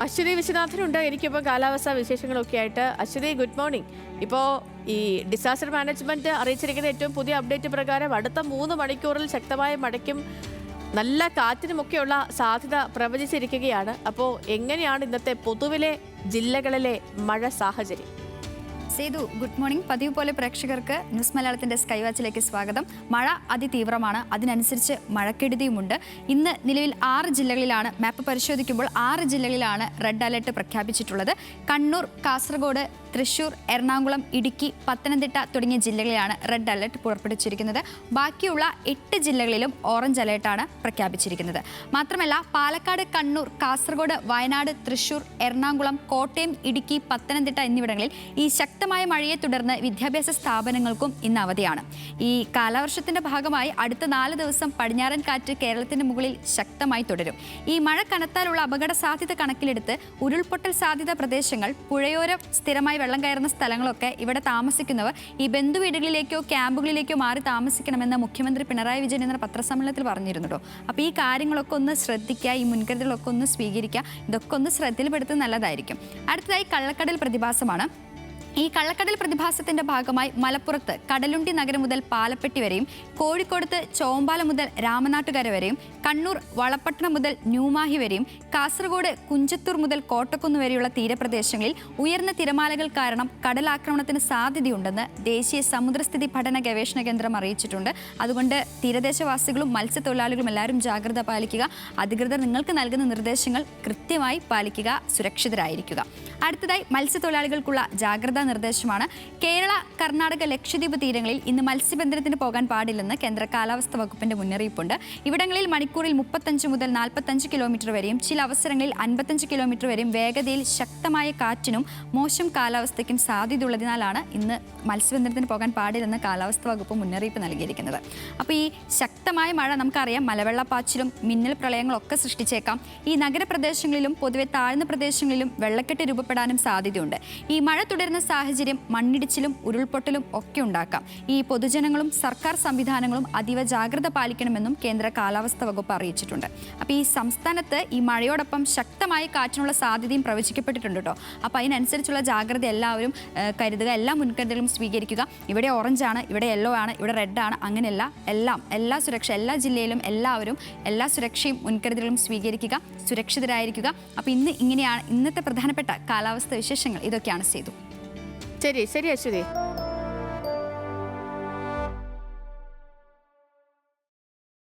അശ്വതി വിശ്വനാഥനുണ്ട് എനിക്കിപ്പോൾ കാലാവസ്ഥാ വിശേഷങ്ങളൊക്കെ ആയിട്ട്. Aswathy, good morning. ഇപ്പോൾ ഈ ഡിസാസ്റ്റർ മാനേജ്മെന്റ് അറിയിച്ചിരിക്കുന്ന ഏറ്റവും പുതിയ അപ്ഡേറ്റ് പ്രകാരം അടുത്ത 3 മണിക്കൂറിൽ ശക്തമായ മഴയ്ക്കും നല്ല കാറ്റിനുമൊക്കെയുള്ള സാധ്യത പ്രവചിച്ചിരിക്കുകയാണ്. അപ്പോൾ എങ്ങനെയാണ് ഇന്നത്തെ പൊതുവിലെ ജില്ലകളിലെ മഴ സാഹചര്യം? Sethu, good morning. പതിവ് പോലെ പ്രേക്ഷകർക്ക് ന്യൂസ് മലയാളത്തിന്റെ സ്കൈ വാച്ചിലേക്ക് സ്വാഗതം. മഴ അതിതീവ്രമാണ്, അതിനനുസരിച്ച് മഴക്കെടുതിയുമുണ്ട്. ഇന്ന് നിലവിൽ 6 ജില്ലകളിലാണ്, മാപ്പ് പരിശോധിക്കുമ്പോൾ 6 ജില്ലകളിലാണ് റെഡ് അലർട്ട് പ്രഖ്യാപിച്ചിട്ടുള്ളത്. കണ്ണൂർ, കാസർഗോഡ്, തൃശൂർ, എറണാകുളം, ഇടുക്കി, പത്തനംതിട്ട തുടങ്ങിയ ജില്ലകളിലാണ് റെഡ് അലർട്ട് പുറപ്പെടുവിച്ചിരിക്കുന്നത്. ബാക്കിയുള്ള 8 ജില്ലകളിലും ഓറഞ്ച് അലർട്ടാണ് പ്രഖ്യാപിച്ചിരിക്കുന്നത്. മാത്രമല്ല പാലക്കാട്, കണ്ണൂർ, കാസർഗോഡ്, വയനാട്, തൃശൂർ, എറണാകുളം, കോട്ടയം, ഇടുക്കി, പത്തനംതിട്ട എന്നിവിടങ്ങളിൽ ഈ ശക്തമായ മഴയെ തുടർന്ന് വിദ്യാഭ്യാസ സ്ഥാപനങ്ങൾക്കും ഇന്ന് അവധിയാണ്. ഈ കാലവർഷത്തിന്റെ ഭാഗമായി അടുത്ത 4 ദിവസം പടിഞ്ഞാറൻ കാറ്റ് കേരളത്തിന്റെ മുകളിൽ ശക്തമായി തുടരും. ഈ മഴ കനത്താലുള്ള അപകട സാധ്യത കണക്കിലെടുത്ത് ഉരുൾപൊട്ടൽ സാധ്യത പ്രദേശങ്ങൾ, പുഴയോരം സ്ഥിരമായി വെള്ളം കയറുന്ന സ്ഥലങ്ങളൊക്കെ ഇവിടെ താമസിക്കുന്നവർ ഈ ബന്ധുവീടുകളിലേക്കോ ക്യാമ്പുകളിലേക്കോ മാറി താമസിക്കണമെന്ന് മുഖ്യമന്ത്രി പിണറായി വിജയൻ എന്ന പത്രസമ്മേളനത്തിൽ പറഞ്ഞിരുന്നു കേട്ടോ. അപ്പോൾ ഈ കാര്യങ്ങളൊക്കെ ഒന്ന് ശ്രദ്ധിക്കുക, ഈ മുൻകരുതലൊക്കെ ഒന്ന് സ്വീകരിക്കുക, ഇതൊക്കെ ഒന്ന് ശ്രദ്ധയിൽപ്പെടുത്തുന്നത് നല്ലതായിരിക്കും. അടുത്തതായി കള്ളക്കടൽ പ്രതിഭാസമാണ്. ഈ കള്ളക്കടൽ പ്രതിഭാസത്തിന്റെ ഭാഗമായി മലപ്പുറത്ത് കടലുണ്ടി നഗരം മുതൽ പാലപ്പെട്ടി വരെയും, കോഴിക്കോടത്ത് ചോമ്പാല മുതൽ രാമനാട്ടുകര വരെയും, കണ്ണൂർ വളപട്ടണം മുതൽ ന്യൂമാഹി വരെയും, കാസർഗോഡ് കുഞ്ചത്തൂർ മുതൽ കോട്ടക്കുന്ന് വരെയുള്ള തീരപ്രദേശങ്ങളിൽ ഉയർന്ന തിരമാലകൾ കാരണം കടലാക്രമണത്തിന് സാധ്യതയുണ്ടെന്ന് ദേശീയ സമുദ്രസ്ഥിതി പഠന ഗവേഷണ കേന്ദ്രം അറിയിച്ചിട്ടുണ്ട്. അതുകൊണ്ട് തീരദേശവാസികളും മത്സ്യത്തൊഴിലാളികളും എല്ലാവരും ജാഗ്രത പാലിക്കുക. അധികൃതർ നിങ്ങൾക്ക് നൽകുന്ന നിർദ്ദേശങ്ങൾ കൃത്യമായി പാലിക്കുക, സുരക്ഷിതരായിരിക്കുക. അടുത്തതായി മത്സ്യത്തൊഴിലാളികൾക്കുള്ള ജാഗ്രതാ നിർദ്ദേശമാണ്. കേരള, കർണാടക, ലക്ഷദ്വീപ് തീരങ്ങളിൽ ഇന്ന് മത്സ്യബന്ധനത്തിന് പോകാൻ പാടില്ലെന്ന് കേന്ദ്ര കാലാവസ്ഥാ വകുപ്പിന്റെ മുന്നറിയിപ്പുണ്ട്. ഇവിടങ്ങളിൽ മണിക്കൂറിൽ 35 മുതൽ 45 കിലോമീറ്റർ വരെയും ചില അവസരങ്ങളിൽ 55 കിലോമീറ്റർ വരെയും വേഗതയിൽ ശക്തമായ കാറ്റിനും മോശം കാലാവസ്ഥയ്ക്കും സാധ്യതയുള്ളതിനാലാണ് ഇന്ന് മത്സ്യബന്ധനത്തിന് പോകാൻ പാടില്ലെന്ന് കാലാവസ്ഥാ വകുപ്പ് മുന്നറിയിപ്പ് നൽകിയിരിക്കുന്നത്. അപ്പോൾ ഈ ശക്തമായ മഴ നമുക്കറിയാം മലവെള്ളപ്പാച്ചിലും മിന്നൽ പ്രളയങ്ങളൊക്കെ സൃഷ്ടിച്ചേക്കാം. ഈ നഗരപ്രദേശങ്ങളിലും പൊതുവെ താഴ്ന്ന പ്രദേശങ്ങളിലും വെള്ളക്കെട്ട് രൂപപ്പെടാനും സാധ്യതയുണ്ട്. ഈ മഴ തുടരുന്ന സാഹചര്യം മണ്ണിടിച്ചിലും ഉരുൾപൊട്ടലും ഒക്കെ ഉണ്ടാക്കാം. ഈ പൊതുജനങ്ങളും സർക്കാർ സംവിധാനങ്ങളും അതീവ ജാഗ്രത പാലിക്കണമെന്നും കേന്ദ്ര കാലാവസ്ഥാ വകുപ്പ് അറിയിച്ചിട്ടുണ്ട്. അപ്പോൾ ഈ സംസ്ഥാനത്ത് ഈ മഴയോടൊപ്പം ശക്തമായ കാറ്റിനുള്ള സാധ്യതയും പ്രവചിക്കപ്പെട്ടിട്ടുണ്ട് കേട്ടോ. അപ്പോൾ അതിനനുസരിച്ചുള്ള ജാഗ്രത എല്ലാവരും കരുതുക, എല്ലാ മുൻകരുതലും സ്വീകരിക്കുക. ഇവിടെ ഓറഞ്ചാണ്, ഇവിടെ യെല്ലോ ആണ്, ഇവിടെ റെഡ് ആണ്, അങ്ങനെയല്ല, എല്ലാ സുരക്ഷ, എല്ലാ ജില്ലയിലും എല്ലാവരും എല്ലാ സുരക്ഷയും മുൻകരുതലും സ്വീകരിക്കുക, സുരക്ഷിതരായിരിക്കുക. അപ്പോൾ ഇങ്ങനെയാണ് ഇന്നത്തെ പ്രധാനപ്പെട്ട കാലാവസ്ഥ വിശേഷങ്ങൾ. ഇതൊക്കെയാണ് ചെയ്തു. ശരി അശ്വതി.